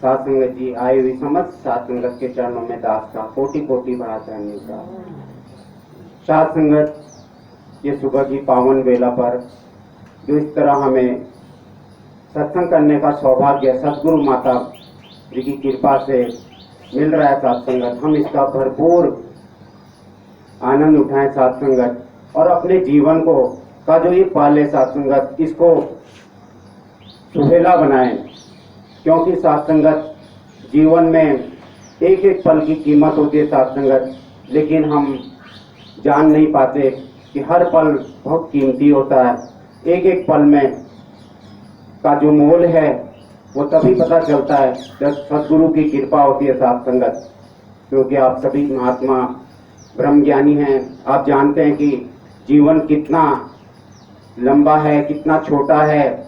सात संगत जी आई हुई समस्त सात संगत के चरणों में दास का कोटि कोटि बड़ा चरणों का। सात संगत ये सुबह की पावन वेला पर जो इस तरह हमें सत्संग करने का सौभाग्य सदगुरु माता जी की कृपा से मिल रहा है सात संगत, हम इसका भरपूर आनंद उठाएं सात संगत, और अपने जीवन को का जो ये पल है सात संगत इसको सुहेला बनाएं, क्योंकि सात संगत जीवन में एक एक पल की कीमत होती है सात संगत, लेकिन हम जान नहीं पाते कि हर पल बहुत कीमती होता है। एक एक पल में का जो मोल है वो तभी पता चलता है जब सदगुरु की कृपा होती है सात संगत, क्योंकि आप सभी महात्मा ब्रह्मज्ञानी हैं, आप जानते हैं कि जीवन कितना लंबा है, कितना छोटा है,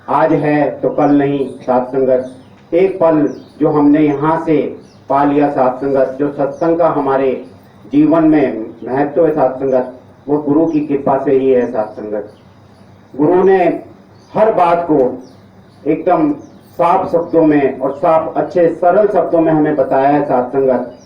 आज है तो कल नहीं सात संगत। एक पल जो हमने यहाँ से पा लिया सात संगत, जो सत्संग का हमारे जीवन में महत्व है सात संगत, वो गुरु की कृपा से ही है सात संगत। गुरु ने हर बात को एकदम साफ शब्दों में और साफ अच्छे सरल शब्दों में हमें बताया है सात संगत।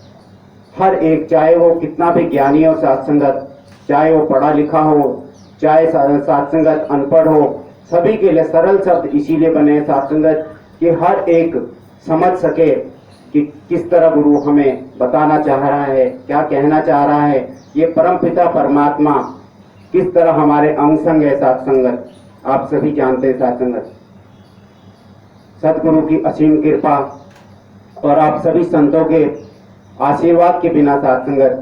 हर एक, चाहे वो कितना भी ज्ञानी हो सात संगत, चाहे वो पढ़ा लिखा हो, चाहे सात संगत अनपढ़ हो, सभी के लिए सरल शब्द इसीलिए बने हैं सात संगत कि हर एक समझ सके कि किस तरह गुरु हमें बताना चाह रहा है, क्या कहना चाह रहा है। ये परमपिता परमात्मा किस तरह हमारे अंग संग है सात संगत, आप सभी जानते हैं सात संगत। सदगुरु की असीम कृपा और आप सभी संतों के आशीर्वाद के बिना सात संगत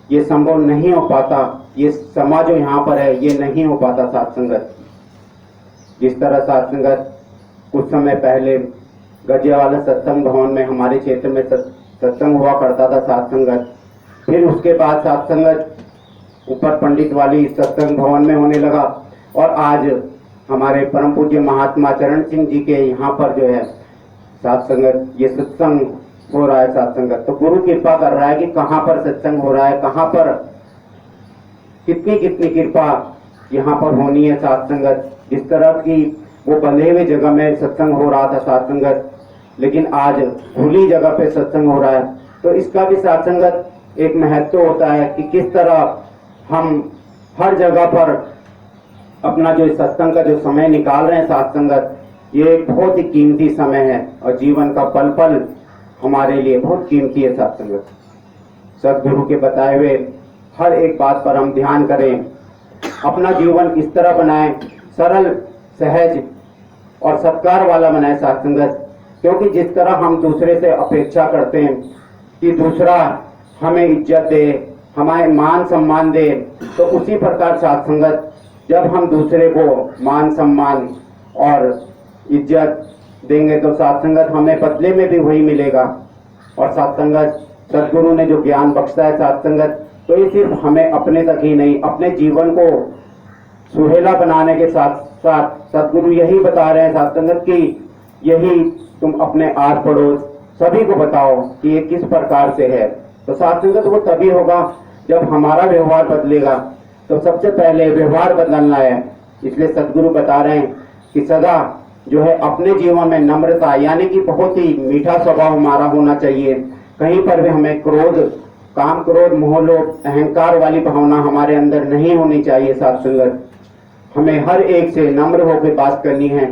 ये संभव नहीं हो पाता, ये समाज जो यहाँ पर है ये नहीं हो पाता सात संगत। जिस तरह सात संगत कुछ समय पहले गजियावाला सत्संग भवन में हमारे क्षेत्र में सत्संग हुआ करता था सात संगत, फिर उसके बाद सात संगत ऊपर पंडित वाली सत्संग भवन में होने लगा, और आज हमारे परम पूज्य महात्मा चरण सिंह जी के यहाँ पर जो है सात संगत ये सत्संग हो रहा है सात संगत। तो गुरु कृपा कर रहा है कि कहाँ पर सत्संग हो रहा है, कहाँ पर कितनी कितनी कृपा यहाँ पर होनी है सात संगत। जिस तरह की वो बंधे हुए जगह में सत्संग हो रहा था सात संगत, लेकिन आज खुली जगह पे सत्संग हो रहा है, तो इसका भी सात संगत एक महत्व होता है कि किस तरह हम हर जगह पर अपना जो सत्संग का जो समय निकाल रहे हैं सात संगत, ये बहुत ही कीमती समय है और जीवन का पल पल हमारे लिए बहुत कीमती है सात संगत। सदगुरु के बताए हुए हर एक बात पर हम ध्यान करें, अपना जीवन इस तरह बनाएं, सरल सहज और सत्कार वाला बनाए सात संगत, क्योंकि जिस तरह हम दूसरे से अपेक्षा करते हैं कि दूसरा हमें इज्जत दे, हमारे मान सम्मान दे, तो उसी प्रकार सात संगत जब हम दूसरे को मान सम्मान और इज्जत देंगे तो सात संगत हमें बदले में भी वही मिलेगा। और सात संगत सदगुरु ने जो ज्ञान बख्शा है सात संगत, तो ये सिर्फ हमें अपने तक ही नहीं, अपने जीवन को सुहेला बनाने के साथ साथ सदगुरु यही बता रहे हैं सात संगत कि यही तुम अपने आस पड़ोस सभी को बताओ कि ये किस प्रकार से है। तो सात संगत वो तभी होगा जब हमारा व्यवहार बदलेगा। तो सबसे पहले व्यवहार बदलना है, इसलिए सदगुरु बता रहे हैं कि सदा जो है अपने जीवन में नम्रता, यानी कि बहुत ही मीठा स्वभाव हमारा होना चाहिए। कहीं पर भी हमें क्रोध, काम क्रोध, मोह लोभ, अहंकार वाली भावना हमारे अंदर नहीं होनी चाहिए सात संगत। हमें हर एक से नम्र होकर बात करनी है।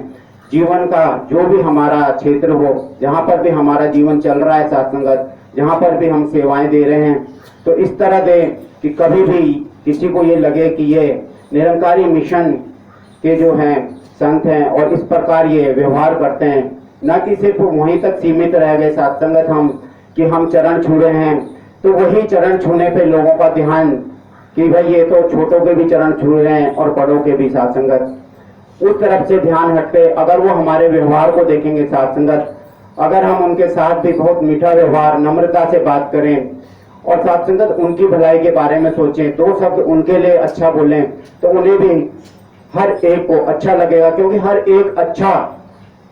जीवन का जो भी हमारा क्षेत्र हो, जहाँ पर भी हमारा जीवन चल रहा है सात संगत, जहाँ पर भी हम सेवाएं दे रहे हैं, तो इस तरह दे कि कभी भी किसी को ये लगे कि ये निरंकारी मिशन के जो हैं संत हैं और इस प्रकार ये व्यवहार करते हैं, न कि सिर्फ वहीं तक सीमित रह गए सात संगत हम कि हम चरण छू रहे हैं, तो वही चरण छूने पे लोगों का ध्यान कि भाई ये तो छोटों के भी चरण छू रहे हैं और बड़ों के भी सात संगत, उस तरफ से ध्यान हटते। अगर वो हमारे व्यवहार को देखेंगे सात संगत, अगर हम उनके साथ भी बहुत मीठा व्यवहार, नम्रता से बात करें और सात संगत उनकी भलाई के बारे में सोचें, दो शब्द उनके लिए अच्छा बोलें, तो उन्हें भी हर एक को अच्छा लगेगा, क्योंकि हर एक अच्छा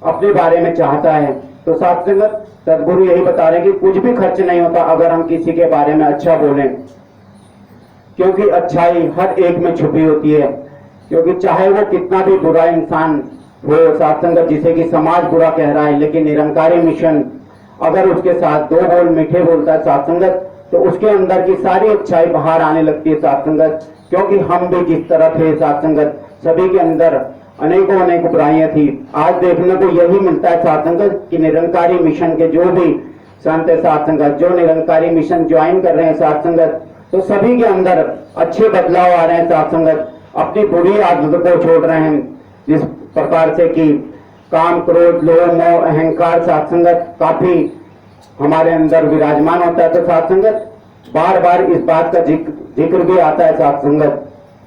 अपने बारे में चाहता है। तो सात संगत सदगुरु यही बता रहे हैं कि कुछ भी खर्च नहीं होता अगर हम किसी के बारे में अच्छा बोलें, क्योंकि अच्छाई हर एक में छुपी होती है। क्योंकि चाहे वो कितना भी बुरा इंसान वो साथ संगत जिसे कि समाज बुरा कह रहा है, लेकिन निरंकारी मिशन अगर उसके साथ दो बोल मीठे बोलता है साथ संगत, तो उसके अंदर की सारी अच्छाई बाहर आने लगती है साथ संगत। क्योंकि हम भी जिस तरह थे साथ संगत, सभी के अंदर अनेकों अनेक बुराइयां थी। आज देखने को यही मिलता है साथ संगत कि निरंकारी मिशन के जो भी संत है साथ संगत, जो निरंकारी मिशन ज्वाइन कर रहे हैं साथ संगत, तो सभी के अंदर अच्छे बदलाव आ रहे हैं साथ संगत। अपनी बुरी आदतों को छोड़ रहे हैं, जिस प्रकार से कि काम, क्रोध, लोभ, मोह, अहंकार साथ संगत काफी हमारे अंदर विराजमान होता है। तो साथ संगत बार बार इस बात का जिक्र भी आता है साथ संगत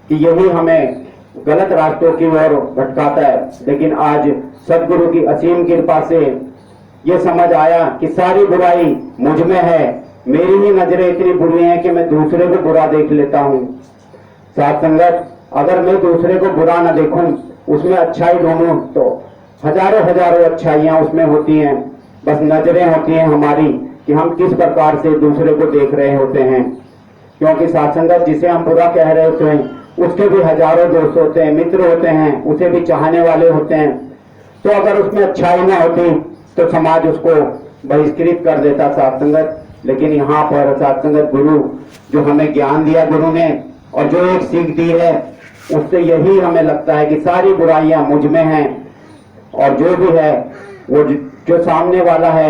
कि यही हमें गलत रास्तों की ओर भटकाता है। लेकिन आज सदगुरु की असीम कृपा से ये समझ आया कि सारी बुराई मुझ में है, मेरी ही नजरें इतनी बुरी हैं कि मैं दूसरे को बुरा देख लेता हूँ। साथ संगत अगर मैं दूसरे को बुरा न देखूं, उसमें अच्छाई ढूंढूं, तो हजारों हजारों अच्छाइयां उसमें होती हैं। बस नजरें होती हैं हमारी कि हम किस प्रकार से दूसरे को देख रहे होते हैं। क्योंकि साथ संगत जिसे हम बुरा कह रहे होते हैं, उसके भी हजारों दोस्त होते हैं, मित्र होते हैं, उसे भी चाहने वाले होते हैं। तो अगर उसमें अच्छाई ना होती तो समाज उसको बहिष्कृत कर देता साथ संगत। लेकिन यहाँ पर साथ संगत गुरु जो हमें ज्ञान दिया गुरु ने, और जो एक सीख दी है, उससे यही हमें लगता है कि सारी बुराइयां मुझ में हैं, और जो भी है वो जो सामने वाला है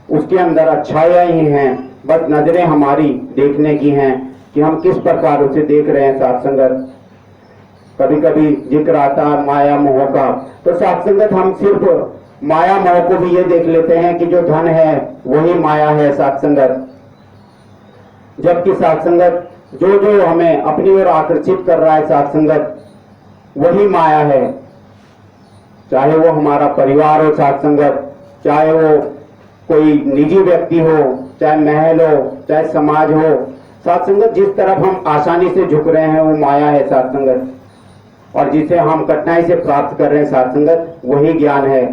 उसके अंदर अच्छाइयां ही हैं। बस नजरें हमारी देखने की हैं कि हम किस प्रकार उसे देख रहे हैं साथ संगत। कभी कभी जिक्र आता है माया मोह का, तो साथ संगत हम सिर्फ माया मोह को भी ये देख लेते हैं कि जो धन है वही माया है साथ संगत। जबकि साथ संगत जो जो हमें अपनी ओर आकर्षित कर रहा है साथ संगत, वही माया है। चाहे वो हमारा परिवार हो साथ संगत, चाहे वो कोई निजी व्यक्ति हो, चाहे महल हो, चाहे समाज हो, साथ संगत जिस तरफ हम आसानी से झुक रहे हैं वो माया है साथ संगत। और जिसे हम कठिनाई से प्राप्त कर रहे हैं साथ संगत, वही ज्ञान है।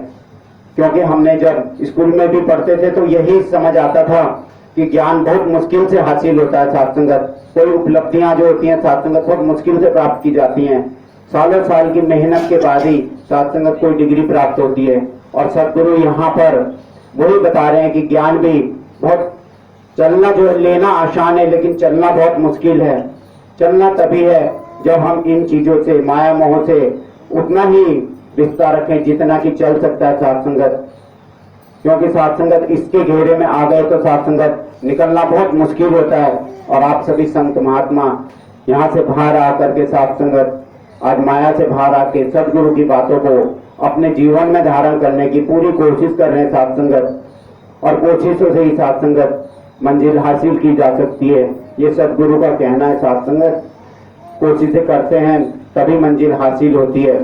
क्योंकि हमने जब स्कूल में भी पढ़ते थे तो यही समझ आता था कि ज्ञान बहुत मुश्किल से हासिल होता है साथ संगत। कोई उपलब्धियां जो होती हैं साथ संगत बहुत मुश्किल से प्राप्त की जाती हैं। सालों साल की मेहनत के बाद ही साथ संगत कोई डिग्री प्राप्त होती है। और सदगुरु यहाँ पर वही बता रहे हैं कि ज्ञान भी बहुत, चलना जो लेना आसान है लेकिन चलना बहुत मुश्किल है। चलना तभी है जब हम इन चीजों से, माया मोह से उतना ही रिश्ता रखें जितना कि चल सकता है साथ संगत। क्योंकि साथ संगत इसके घेरे में आ गए तो साथ संगत निकलना बहुत मुश्किल होता है। और आप सभी संत महात्मा यहाँ से बाहर आकर के साथ संगत आज माया से बाहर आके सदगुरु की बातों को अपने जीवन में धारण करने की पूरी कोशिश कर रहे हैं साथ संगत। और कोशिशों से ही साथ संगत मंजिल हासिल की जा सकती है, ये सदगुरु का कहना है साथ संगत। कोशिशें करते हैं तभी मंजिल हासिल होती है।